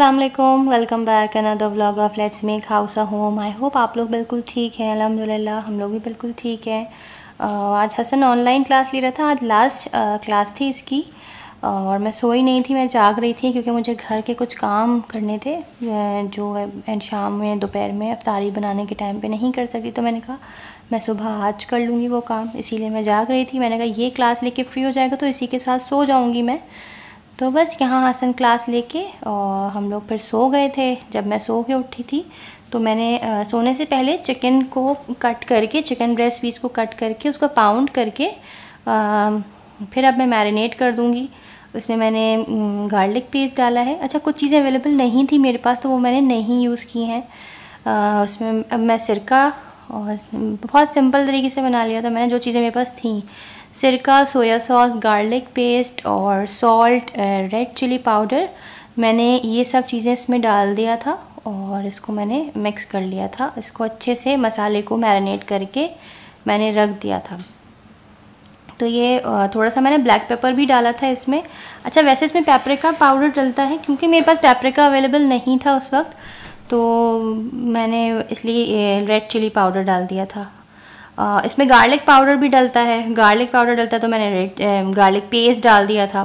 अस्सलाम वालेकुम, welcome back another vlog of let's make house a home. I hope आप लोग बिल्कुल ठीक हैं। अल्हम्दुलिल्लाह हम लोग भी बिल्कुल ठीक हैं। आज हसन ऑनलाइन क्लास ले रहा था। आज लास्ट क्लास थी इसकी और मैं सोई नहीं थी, मैं जाग रही थी क्योंकि मुझे घर के कुछ काम करने थे जो एंड शाम में दोपहर में इफ्तारी बनाने के टाइम पे नहीं कर सकती। तो मैंने कहा मैं सुबह आज कर लूँगी वो काम, इसीलिए मैं जाग रही थी। मैंने कहा ये क्लास लेके फ्री हो जाएगा तो इसी के साथ सो जाऊँगी मैं। तो बस यहाँ हसन क्लास लेके और हम लोग फिर सो गए थे। जब मैं सो के उठी थी तो मैंने सोने से पहले चिकन को कट करके, चिकन ब्रेस्ट पीस को कट करके उसको पाउंड करके फिर अब मैं मैरिनेट कर दूँगी। उसमें मैंने गार्लिक पेस्ट डाला है। अच्छा, कुछ चीज़ें अवेलेबल नहीं थी मेरे पास तो वो मैंने नहीं यूज़ की हैं। उसमें अब मैं सिरका और बहुत सिंपल तरीके से बना लिया था मैंने, जो चीज़ें मेरे पास थी। सिरका, सोया सॉस, गार्लिक पेस्ट और सॉल्ट, रेड चिली पाउडर, मैंने ये सब चीज़ें इसमें डाल दिया था और इसको मैंने मिक्स कर लिया था। इसको अच्छे से मसाले को मैरिनेट करके मैंने रख दिया था। तो ये थोड़ा सा मैंने ब्लैक पेपर भी डाला था इसमें। अच्छा, वैसे इसमें पेपरिका पाउडर डलता है क्योंकि मेरे पास पेपरिका अवेलेबल नहीं था उस वक्त, तो मैंने इसलिए रेड चिली पाउडर डाल दिया था। इसमें गार्लिक पाउडर भी डलता है, गार्लिक पाउडर डलता है तो मैंने रेड गार्लिक पेस्ट डाल दिया था।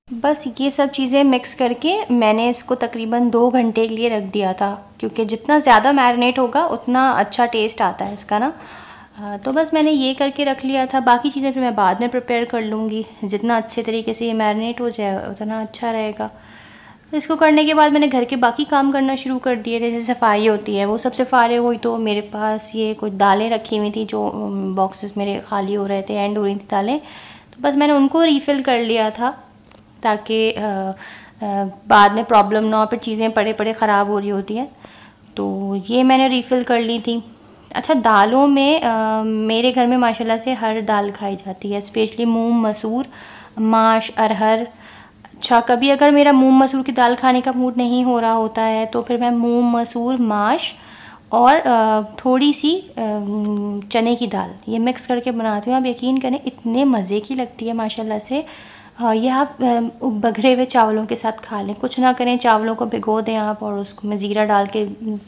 बस ये सब चीज़ें मिक्स करके मैंने इसको तकरीबन 2 घंटे के लिए रख दिया था क्योंकि जितना ज़्यादा मैरिनेट होगा उतना अच्छा टेस्ट आता है इसका ना। तो बस मैंने ये करके रख लिया था। बाकी चीज़ें फिर मैं बाद में प्रिपेयर कर लूँगी। जितना अच्छे तरीके से ये मैरिनेट हो जाए उतना अच्छा रहेगा। तो इसको करने के बाद मैंने घर के बाकी काम करना शुरू कर दिए थे। जैसे सफाई होती है वो सबसे फारिग हुई तो मेरे पास ये कुछ दालें रखी हुई थी जो बॉक्सेस मेरे खाली हो रहे थे, एंड हो रही थी दालें, तो बस मैंने उनको रीफ़िल कर लिया था ताकि बाद में प्रॉब्लम ना हो, फिर चीज़ें पड़े पड़े ख़राब हो रही होती हैं। तो ये मैंने रीफ़िल कर ली थी। अच्छा, दालों में मेरे घर में माशाल्लाह से हर दाल खाई जाती है, स्पेशली मूंग, मसूर, माश, अरहर। अच्छा, कभी अगर मेरा मूंग मसूर की दाल खाने का मूड नहीं हो रहा होता है तो फिर मैं मूंग, मसूर, माश और थोड़ी सी चने की दाल ये मिक्स करके बनाती हूँ। आप यकीन करें इतने मज़े की लगती है माशाल्लाह से। ये आप बघरे हुए चावलों के साथ खा लें, कुछ ना करें, चावलों को भिगो दें आप और उसको में ज़ीरा डाल के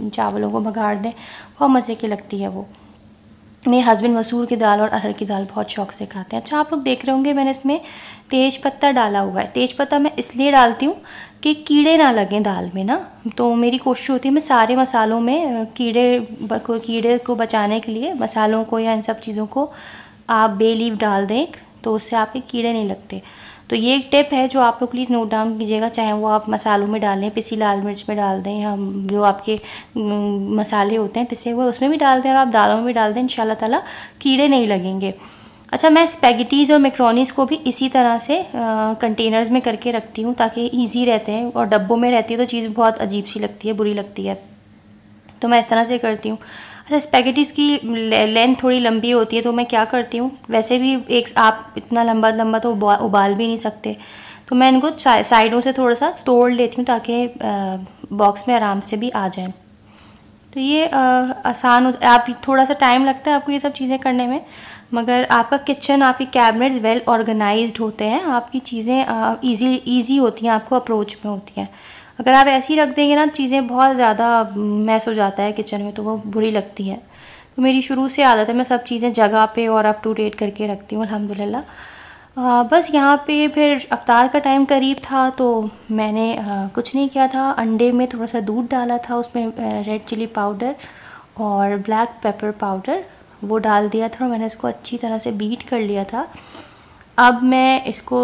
चावलों को बघाड़ दें, बहुत मज़े की लगती है वो। मेरे हस्बैंड मसूर की दाल और अरहर की दाल बहुत शौक से खाते हैं। अच्छा, आप लोग देख रहे होंगे मैंने इसमें तेज पत्ता डाला हुआ है। तेज पत्ता मैं इसलिए डालती हूँ कि कीड़े ना लगें दाल में ना। तो मेरी कोशिश होती है मैं सारे मसालों में कीड़े को बचाने के लिए मसालों को या इन सब चीज़ों को आप बे लीफ डाल दें तो उससे आपके कीड़े नहीं लगते। तो ये एक टिप है जो आप लोग प्लीज़ नोट डाउन कीजिएगा, चाहे वो आप मसालों में डालें, पिसी लाल मिर्च में डाल दें या जो आपके मसाले होते हैं पिसे हुए उसमें भी डाल दें और आप दालों में भी डाल दें, इंशाल्लाह ताला कीड़े नहीं लगेंगे। अच्छा, मैं स्पैगेटीज़ और मैक्रोनीज़ को भी इसी तरह से कंटेनर्स में करके रखती हूँ ताकि ईजी रहते हैं, और डब्बों में रहती है तो चीज़ बहुत अजीब सी लगती है, बुरी लगती है, तो मैं इस तरह से करती हूँ। अच्छा, स्पैगेटीज़ की लेंथ थोड़ी लंबी होती है तो मैं क्या करती हूँ, वैसे भी एक आप इतना लंबा लंबा तो उबाल भी नहीं सकते, तो मैं इनको साइडों से थोड़ा सा तोड़ लेती हूँ ताकि बॉक्स में आराम से भी आ जाए। तो ये आसान हो, आप थोड़ा सा टाइम लगता है आपको ये सब चीज़ें करने में, मगर आपका किचन, आपकी कैबिनेट्स वेल ऑर्गेनाइज्ड होते हैं, आपकी चीज़ें ईजी होती हैं, आपको अप्रोच में होती हैं। अगर आप ऐसे ही रख देंगे ना चीज़ें बहुत ज़्यादा मैस हो जाता है किचन में तो वो बुरी लगती है। तो मेरी शुरू से आदत है मैं सब चीज़ें जगह पे और अप टू डेट करके रखती हूँ अल्हम्दुलिल्लाह। बस यहाँ पे फिर अफ्तार का टाइम करीब था तो मैंने कुछ नहीं किया था, अंडे में थोड़ा सा दूध डाला था, उसमें रेड चिली पाउडर और ब्लैक पेपर पाउडर वो डाल दिया था और मैंने इसको अच्छी तरह से बीट कर लिया था। अब मैं इसको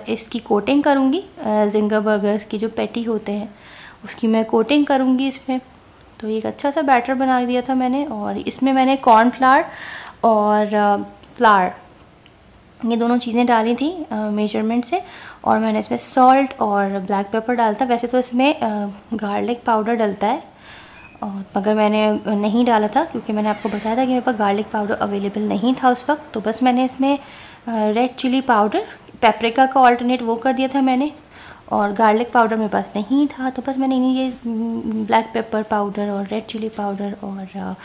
इसकी कोटिंग करूँगी, जिंगर बर्गर्स की जो पैटी होते हैं उसकी मैं कोटिंग करूँगी इसमें। तो एक अच्छा सा बैटर बना दिया था मैंने और इसमें मैंने कॉर्नफ्लावर और फ्लावर ये दोनों चीज़ें डाली थी मेजरमेंट से, और मैंने इसमें सॉल्ट और ब्लैक पेपर डालता। वैसे तो इसमें गार्लिक पाउडर डलता है और मगर मैंने नहीं डाला था क्योंकि मैंने आपको बताया था कि मेरे पास गार्लिक पाउडर अवेलेबल नहीं था उस वक्त। तो बस मैंने इसमें रेड चिली पाउडर, पेपरिका का ऑल्टरनेट वो कर दिया था मैंने, और गार्लिक पाउडर मेरे पास नहीं था तो बस मैंने ये ब्लैक पेपर पाउडर और रेड चिली पाउडर और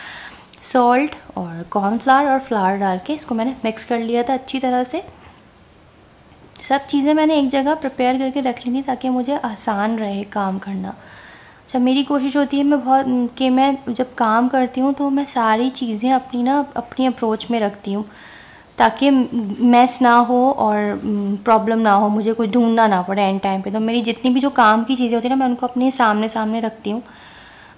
सॉल्ट और कॉर्नफ्लावर और फ्लावर डाल के इसको मैंने मिक्स कर लिया था अच्छी तरह से। सब चीज़ें मैंने एक जगह प्रिपेयर करके रख ली थी ताकि मुझे आसान रहे काम करना। अच्छा, मेरी कोशिश होती है मैं जब काम करती हूँ तो मैं सारी चीज़ें अपनी अप्रोच में रखती हूँ, ताकि मैस ना हो और प्रॉब्लम ना हो, मुझे कुछ ढूंढना ना पड़े एंड टाइम पे। तो मेरी जितनी भी जो काम की चीज़ें होती हैं ना, मैं उनको अपने सामने सामने रखती हूँ।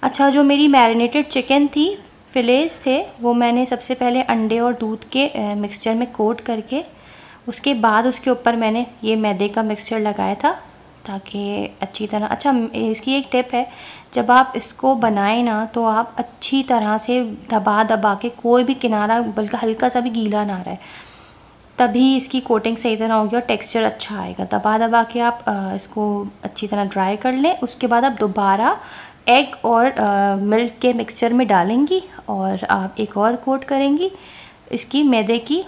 अच्छा, जो मेरी मैरिनेटेड चिकन थी, फिलेस थे, वो मैंने सबसे पहले अंडे और दूध के मिक्सचर में कोट करके, उसके बाद उसके ऊपर मैंने ये मैदे का मिक्सचर लगाया था, ताकि अच्छी तरह। अच्छा, इसकी एक टिप है, जब आप इसको बनाएं ना तो आप अच्छी तरह से दबा दबा के, कोई भी किनारा बल्कि हल्का सा भी गीला ना रहे, तभी इसकी कोटिंग सही तरह होगी और टेक्सचर अच्छा आएगा। दबा दबा के आप इसको अच्छी तरह ड्राई कर लें। उसके बाद आप दोबारा एग और मिल्क के मिक्सचर में डालेंगी और आप एक और कोट करेंगी इसकी मैदे की।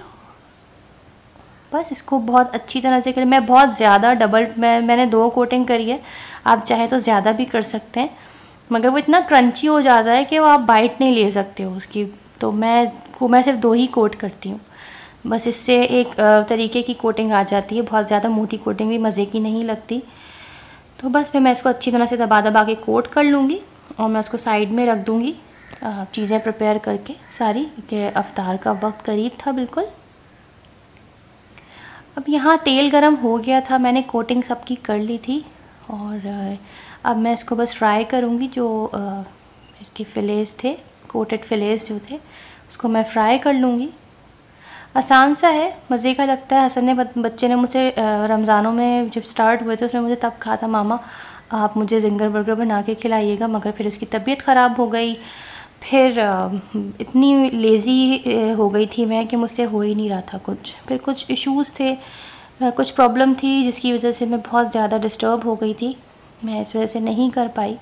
बस इसको बहुत अच्छी तरह से करें। मैं बहुत ज़्यादा मैंने 2 कोटिंग करी है, आप चाहे तो ज़्यादा भी कर सकते हैं, मगर वो इतना क्रंची हो जाता है कि वो आप बाइट नहीं ले सकते हो उसकी। तो मैं सिर्फ 2 ही कोट करती हूँ, बस इससे एक तरीके की कोटिंग आ जाती है। बहुत ज़्यादा मोटी कोटिंग भी मज़े की नहीं लगती। तो बस फिर मैं इसको अच्छी तरह से दबा दबा के कोट कर लूँगी और मैं उसको साइड में रख दूँगी चीज़ें प्रिपेयर करके सारी, क्योंकि अफ्तार का वक्त करीब था बिल्कुल। अब यहाँ तेल गरम हो गया था, मैंने कोटिंग सबकी कर ली थी और अब मैं इसको बस फ्राई करूँगी। जो इसके फिलेस थे, कोटेड फिलेस जो थे, उसको मैं फ्राई कर लूँगी। आसान सा है, मज़े का लगता है। हसन ने बच्चे ने मुझे रमज़ानों में जब स्टार्ट हुए थे, उसने मुझे तब कहा था, मामा आप मुझे ज़िंगर बर्गर बना के खिलाइएगा, मगर फिर उसकी तबीयत ख़राब हो गई। फिर इतनी लेज़ी हो गई थी मैं कि मुझसे हो ही नहीं रहा था कुछ। फिर कुछ इश्यूज़ थे, कुछ प्रॉब्लम थी, जिसकी वजह से मैं बहुत ज़्यादा डिस्टर्ब हो गई थी। मैं इस वजह से नहीं कर पाई।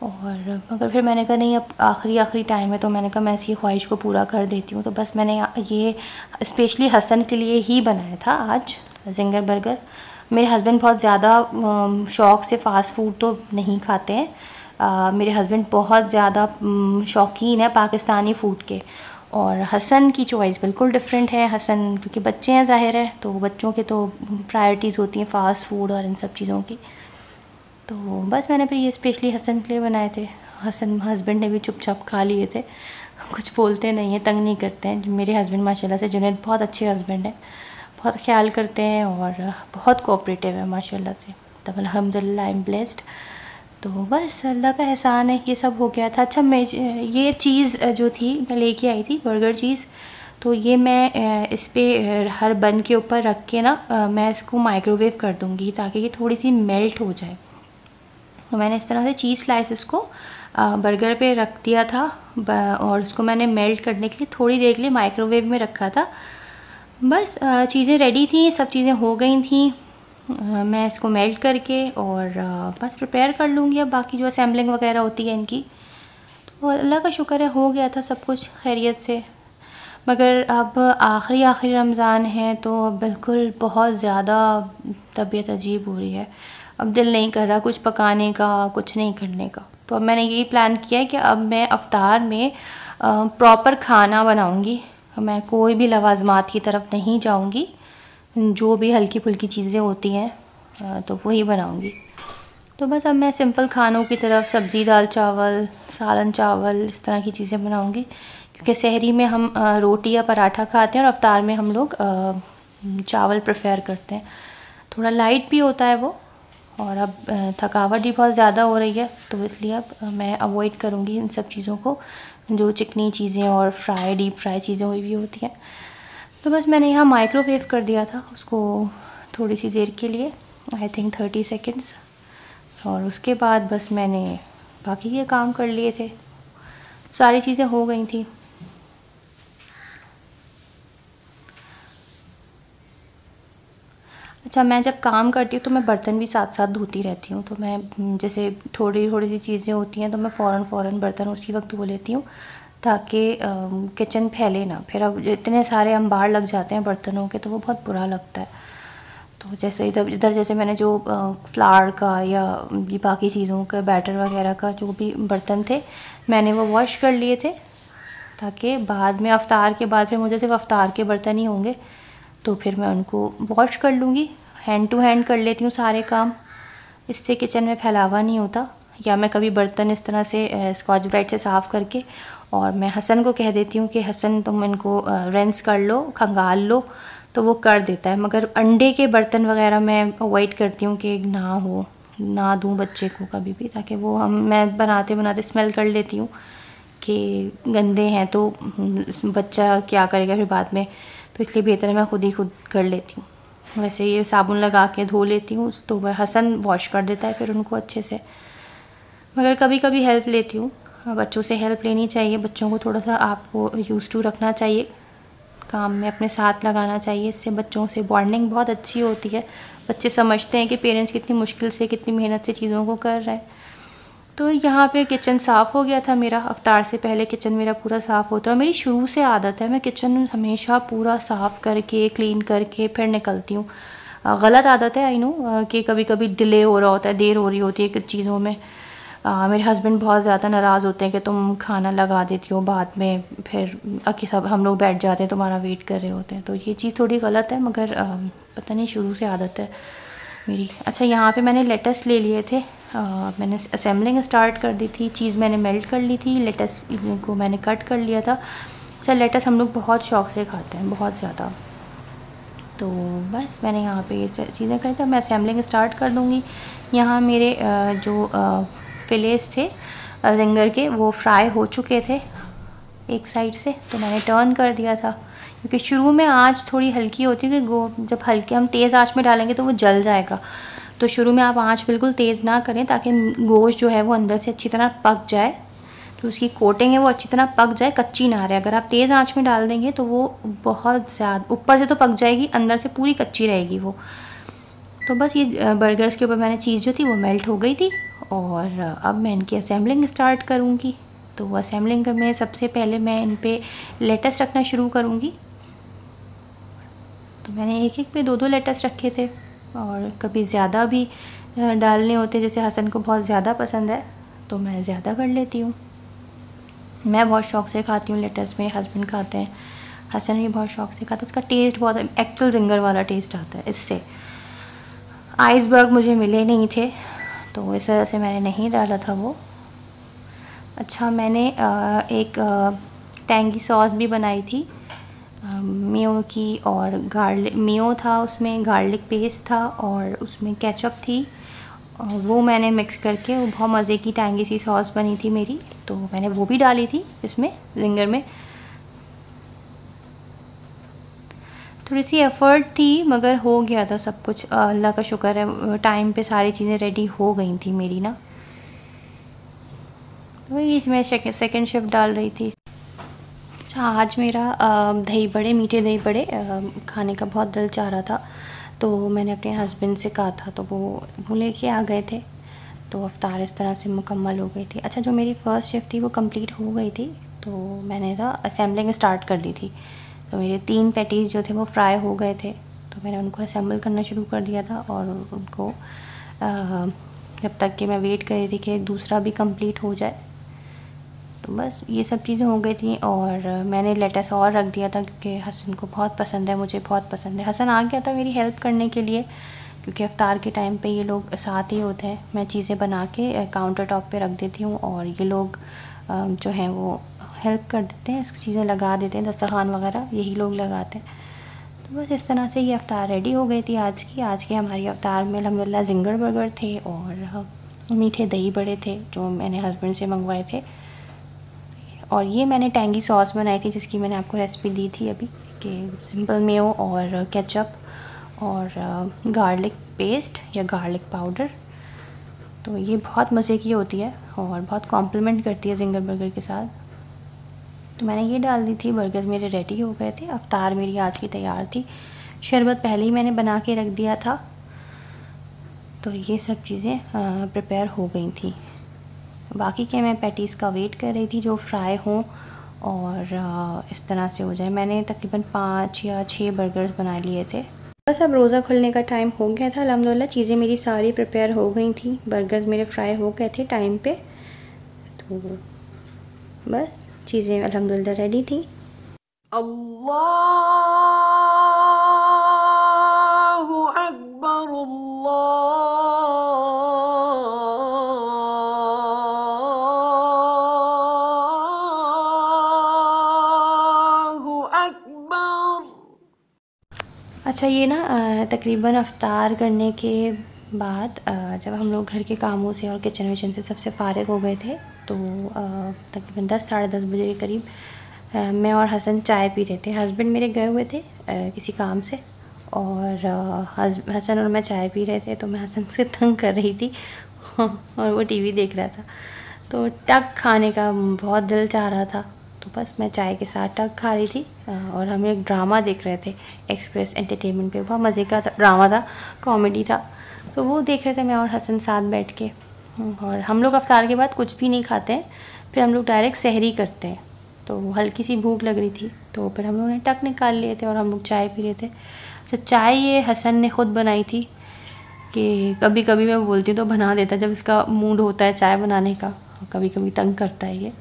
और मगर फिर मैंने कहा नहीं, अब आखिरी टाइम है, तो मैंने कहा मैं इसकी ख्वाहिश को पूरा कर देती हूँ। तो बस मैंने ये स्पेशली हसन के लिए ही बनाया था आज ज़िंगर बर्गर। मेरे हस्बैंड बहुत ज़्यादा शौक़ से फ़ास्ट फूड तो नहीं खाते हैं। मेरे हस्बैंड बहुत ज़्यादा शौकीन है पाकिस्तानी फ़ूड के, और हसन की चॉइस बिल्कुल डिफरेंट है। हसन क्योंकि बच्चे हैं, ज़ाहिर है, तो बच्चों के तो प्रायोरिटीज़ होती हैं फ़ास्ट फूड और इन सब चीज़ों की। तो बस मैंने फिर ये स्पेशली हसन के लिए बनाए थे। हसन हस्बैंड ने भी चुपचाप खा लिए थे, कुछ बोलते नहीं हैं, तंग नहीं करते हैं। मेरे हस्बैंड माशाल्लाह से, जुनैद बहुत अच्छे हस्बैंड हैं, बहुत ख्याल करते हैं और बहुत कोऑपरेटिव है माशाल्लाह से। तब अल्हम्दुलिल्लाह आई एम ब्लेस्ड। तो बस अल्लाह का एहसान है, ये सब हो गया था। अच्छा, मैं ये चीज़ जो थी मैं लेके आई थी, बर्गर चीज़, तो ये मैं इस पर हर बन के ऊपर रख के ना मैं इसको माइक्रोवेव कर दूँगी, ताकि ये थोड़ी सी मेल्ट हो जाए। तो मैंने इस तरह से चीज़ स्लाइसेस को बर्गर पे रख दिया था और उसको मैंने मेल्ट करने के लिए थोड़ी देर के लिए माइक्रोवेव में रखा था। बस चीज़ें रेडी थी, सब चीज़ें हो गई थी। मैं इसको मेल्ट करके और बस प्रिपेयर कर लूँगी अब बाकी जो असेंबलिंग वगैरह होती है इनकी। तो अल्लाह का शुक्र है, हो गया था सब कुछ खैरियत से। मगर अब आखिरी रमज़ान है, तो बिल्कुल बहुत ज़्यादा तबीयत अजीब हो रही है। अब दिल नहीं कर रहा कुछ पकाने का, कुछ नहीं करने का। तो अब मैंने यही प्लान किया है कि अब मैं अफ्तार में प्रॉपर खाना बनाऊंगी। मैं कोई भी लवाज़मात की तरफ नहीं जाऊंगी, जो भी हल्की फुल्की चीज़ें होती हैं तो वही बनाऊंगी। तो बस अब मैं सिंपल खानों की तरफ सब्ज़ी, दाल चावल, सालन चावल, इस तरह की चीज़ें बनाऊंगी, क्योंकि सहरी में हम रोटी या पराठा खाते हैं और अफ्तार में हम लोग चावल प्रेफर करते हैं। थोड़ा लाइट भी होता है वो, और अब थकावट भी बहुत ज़्यादा हो रही है, तो इसलिए अब मैं अवॉइड करूँगी इन सब चीज़ों को, जो चिकनी चीज़ें और डीप फ्राई चीज़ें हुई भी होती हैं। तो बस मैंने यहाँ माइक्रोवेव कर दिया था उसको थोड़ी सी देर के लिए, आई थिंक 30 सेकेंड्स, और उसके बाद बस मैंने बाकी के काम कर लिए थे, सारी चीज़ें हो गई थी। अच्छा, मैं जब काम करती हूँ तो मैं बर्तन भी साथ साथ धोती रहती हूँ। तो मैं जैसे थोड़ी सी चीज़ें होती हैं तो मैं फ़ौरन बर्तन उसी वक्त धो लेती हूँ, ताकि किचन फैले ना। फिर अब इतने सारे अंबार लग जाते हैं बर्तनों के, तो वो बहुत बुरा लगता है। तो जैसे इधर जैसे मैंने जो फ्लावर का या ये बाकी चीज़ों का बैटर वगैरह का जो भी बर्तन थे, मैंने वो वॉश कर लिए थे, ताकि बाद में अफ्तार के बाद फिर मुझे सिर्फ अफ्तार के बर्तन ही होंगे, तो फिर मैं उनको वॉश कर लूँगी। हैंड टू हैंड कर लेती हूँ सारे काम, इससे किचन में फैलावा नहीं होता। या मैं कभी बर्तन इस तरह से स्कॉच ब्राइट से साफ़ करके और मैं हसन को कह देती हूँ कि हसन तुम इनको रेंस कर लो, खंगाल लो, तो वो कर देता है। मगर अंडे के बर्तन वगैरह मैं अवॉइड करती हूँ कि ना दूँ बच्चे को कभी भी, ताकि वो मैं बनाते बनाते स्मेल कर लेती हूँ कि गंदे हैं, तो बच्चा क्या करेगा फिर बाद में, तो इसलिए बेहतर है मैं खुद कर लेती हूँ। वैसे ये साबुन लगा के धो लेती हूँ, तो वह हसन वॉश कर देता है फिर उनको अच्छे से। मगर कभी कभी हेल्प लेती हूँ, बच्चों से हेल्प लेनी चाहिए, बच्चों को थोड़ा सा आपको यूज़ टू रखना चाहिए, काम में अपने साथ लगाना चाहिए। इससे बच्चों से बॉन्डिंग बहुत अच्छी होती है, बच्चे समझते हैं कि पेरेंट्स कितनी मुश्किल से, कितनी मेहनत से चीज़ों को कर रहे हैं। तो यहाँ पे किचन साफ़ हो गया था मेरा, अफ्तार से पहले किचन मेरा पूरा साफ़ होता है। मेरी शुरू से आदत है, मैं किचन हमेशा पूरा साफ़ करके क्लीन करके फिर निकलती हूँ। गलत आदत है आई नो, कि कभी कभी डिले हो रहा होता है, देर हो रही होती है कुछ चीज़ों में। मेरे हस्बैंड बहुत ज़्यादा नाराज़ होते हैं कि तुम खाना लगा देती हो बाद में, फिर अके सब हम लोग बैठ जाते हैं तुम्हारा वेट कर रहे होते हैं, तो ये चीज़ थोड़ी गलत है, मगर पता नहीं शुरू से आदत है मेरी। अच्छा, यहाँ पे मैंने लेटस ले लिए थे, मैंने असेंबलिंग स्टार्ट कर दी थी, चीज़ मैंने मेल्ट कर ली थी, लेटस को मैंने कट कर लिया था। अच्छा, लेटस हम लोग बहुत शौक़ से खाते हैं, बहुत ज़्यादा। तो बस मैंने यहाँ पे ये चीज़ें करी थी, मैं असेंबलिंग स्टार्ट कर दूँगी। यहाँ मेरे जो फिलेस थे जिंगर के, वो फ्राई हो चुके थे एक साइड से, तो मैंने टर्न कर दिया था, क्योंकि शुरू में आँच थोड़ी हल्की होती है कि जब हल्के हम तेज़ आँच में डालेंगे तो वो जल जाएगा। तो शुरू में आप आँच बिल्कुल तेज़ ना करें, ताकि गोश्त जो है वो अंदर से अच्छी तरह पक जाए, तो उसकी कोटिंग है वो अच्छी तरह पक जाए, कच्ची ना रहे। अगर आप तेज़ आंच में डाल देंगे तो वो बहुत ज़्यादा ऊपर से तो पक जाएगी, अंदर से पूरी कच्ची रहेगी वो। तो बस ये बर्गर्स के ऊपर मैंने चीज़ जो थी वो मेल्ट हो गई थी, और अब मैं इनकी असेंबलिंग स्टार्ट करूँगी। तो असेंबलिंग में सबसे पहले मैं इन पे लेटस रखना शुरू करूँगी। तो मैंने एक एक पे दो दो लेटस रखे थे, और कभी ज़्यादा भी डालने होते, जैसे हसन को बहुत ज़्यादा पसंद है तो मैं ज़्यादा कर लेती हूँ। मैं बहुत शौक़ से खाती हूँ लेटस, मेरे हस्बैंड खाते हैं, हसन भी बहुत शौक़ से खाता है। इसका टेस्ट बहुत एक्चुअल जिंगर वाला टेस्ट आता है इससे। आइसबर्ग मुझे मिले नहीं थे, तो इस वजह से मैंने नहीं डाला था वो। अच्छा, मैंने एक टैंगी सॉस भी बनाई थी मियो की, और गार्लिक मियो था, उसमें गार्लिक पेस्ट था, और उसमें केचप थी, और वो मैंने मिक्स करके वो बहुत मज़े की टैंगी सी सॉस बनी थी मेरी, तो मैंने वो भी डाली थी इसमें जिंगर में। थोड़ी सी एफ़र्ट थी, मगर हो गया था सब कुछ, अल्लाह का शुक्र है, टाइम पे सारी चीज़ें रेडी हो गई थी मेरी ना। तो वही मैं सेकंड शिफ्ट डाल रही थी। अच्छा, आज मेरा दही बड़े, मीठे दही बड़े खाने का बहुत दिल चाह रहा था, तो मैंने अपने हस्बैंड से कहा था, तो वो लेके आ गए थे, तो अफ्तार इस तरह से मुकम्मल हो गई थी। अच्छा, जो मेरी फ़र्स्ट शिफ्ट थी वो कंप्लीट हो गई थी, तो मैंने असेंबलिंग स्टार्ट कर दी थी। तो मेरे 3 पैटीज़ जो थे वो फ्राई हो गए थे, तो मैंने उनको असेंबल करना शुरू कर दिया था, और उनको जब तक कि मैं वेट कर रही थी कि दूसरा भी कंप्लीट हो जाए। तो बस ये सब चीज़ें हो गई थी, और मैंने लेटस और रख दिया था क्योंकि हसन को बहुत पसंद है, मुझे बहुत पसंद है। हसन आ गया था मेरी हेल्प करने के लिए, क्योंकि अफ्तार के टाइम पे ये लोग साथ ही होते हैं। मैं चीज़ें बना के काउंटर टॉप पे रख देती हूँ, और ये लोग जो हैं वो हेल्प कर देते हैं, चीज़ें लगा देते हैं, दस्तरखान वगैरह यही लोग लगाते हैं। तो बस इस तरह से ये अफ्तार रेडी हो गई थी आज की हमारी अफ्तार में अल्हम्दुलिल्लाह जिंगर बर्गर थे, और मीठे दही बड़े थे जो मैंने हस्बैंड से मंगवाए थे, और ये मैंने टैंगी सॉस बनाई थी जिसकी मैंने आपको रेसिपी दी थी अभी, कि सिंपल मेयो और केचप और गार्लिक पेस्ट या गार्लिक पाउडर। तो ये बहुत मज़े की होती है और बहुत कॉम्प्लीमेंट करती है जिंगर बर्गर के साथ। तो मैंने ये डाल दी थी, बर्गर मेरे रेडी हो गए थे, अफ्तार मेरी आज की तैयार थी। शरबत पहले ही मैंने बना के रख दिया था, तो ये सब चीज़ें प्रिपेयर हो गई थी। बाकी के मैं पैटीज़ का वेट कर रही थी जो फ्राई हों और इस तरह से हो जाए। मैंने तकरीबन 5 या 6 बर्गर्स बना लिए थे। बस अब रोज़ा खुलने का टाइम हो गया था, अल्हम्दुलिल्लाह चीज़ें मेरी सारी प्रिपेयर हो गई थी, बर्गर्स मेरे फ्राई हो गए थे टाइम पे, तो बस चीज़ें अल्हम्दुलिल्लाह रेडी थी। अल्लाहु अकबर, अल्लाह अच्छा ये ना तकरीबन अफ्तार करने के बाद जब हम लोग घर के कामों से और किचन विचन से सबसे फ़ारिग हो गए थे तो तकरीबन 10 साढ़े 10 बजे के करीब मैं और हसन चाय पी रहे थे। हस्बैंड मेरे गए हुए थे किसी काम से और हसन और मैं चाय पी रहे थे। तो मैं हसन से तंग कर रही थी और वो टीवी देख रहा था। तो टक खाने का बहुत दिल चाह रहा था, तो बस मैं चाय के साथ टक खा रही थी और हम एक ड्रामा देख रहे थे एक्सप्रेस एंटरटेनमेंट पे। बहुत मज़े का ड्रामा था, कॉमेडी था, तो वो देख रहे थे मैं और हसन साथ बैठ के। और हम लोग अफ्तार के बाद कुछ भी नहीं खाते हैं, फिर हम लोग डायरेक्ट सहरी करते हैं। तो हल्की सी भूख लग रही थी तो फिर हम लोगों ने टक निकाल लिए थे और हम लोग चाय पी रहे थे। अच्छा चाय ये हसन ने ख़ुद बनाई थी कि कभी कभी मैं बोलती हूँ तो बना देता जब इसका मूड होता है चाय बनाने का, कभी कभी तंग करता है ये।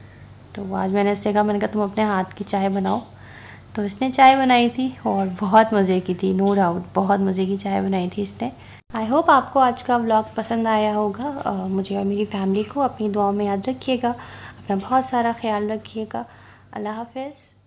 तो आज मैंने इससे कहा, मैंने कहा तुम अपने हाथ की चाय बनाओ। तो इसने चाय बनाई थी और बहुत मज़े की थी, नो डाउट बहुत मज़े की चाय बनाई थी इसने। आई होप आपको आज का व्लॉग पसंद आया होगा। मुझे और मेरी फैमिली को अपनी दुआओं में याद रखिएगा। अपना बहुत सारा ख्याल रखिएगा। अल्लाह हाफ़िज़।